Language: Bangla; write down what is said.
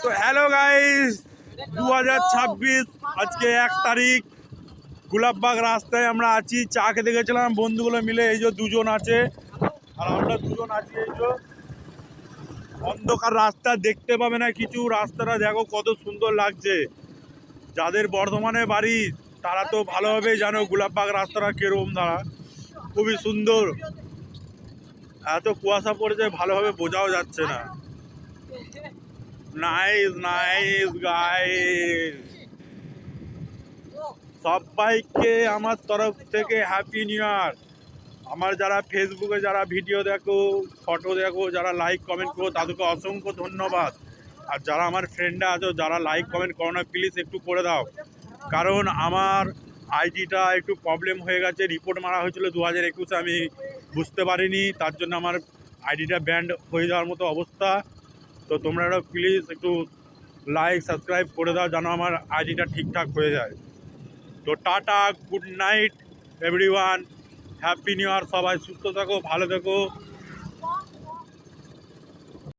তো হ্যালো গাইস, 2026 আজকে 1 তারিখ। গোলাপবাগ রাস্তায় আমরা আছি, চা খেতে গেছিলাম বন্ধুগুলো মিলে। এই যে দুজন আছে আর আমরা দুজন আছি। এই যে অন্ধকার রাস্তা, দেখতে পাবে না কিছু। রাস্তাটা দেখো কত সুন্দর লাগছে। যাদের বর্ধমানে বাড়ি তারা তো ভালোভাবেই জানো গোলাপবাগ রাস্তাটা কিরকম দাঁড়া, খুবই সুন্দর। এত কুয়াশা পড়েছে ভালোভাবে বোঝাও যাচ্ছে না। নাইস নাইস গাইস, সবাইকে আমার তরফ থেকে হ্যাপি নিউ ইয়ার। আমার যারা ফেসবুকে যারা ভিডিও দেখো, ফটো দেখো, যারা লাইক কমেন্ট করো, তাদেরকে অসংখ্য ধন্যবাদ। আর যারা আমার ফ্রেন্ডরা আছো, যারা লাইক কমেন্ট করো না, প্লিজ একটু করে দাও। কারণ আমার আইডিটা একটু প্রবলেম হয়ে গেছে, রিপোর্ট মারা হয়েছিল 2021-এ, আমি বুঝতে পারিনি, তার জন্য আমার আইডিটা ব্যান্ড হয়ে যাওয়ার মতো অবস্থা। তো তোমরা প্লিজ একটু লাইক সাবস্ক্রাইব করে দাও যেন আমার আইডিটা ঠিকঠাক হয়ে যায়। তো tata, good night everyone, happy new year. সবাই সুস্থ থাকো, ভালো থেকো।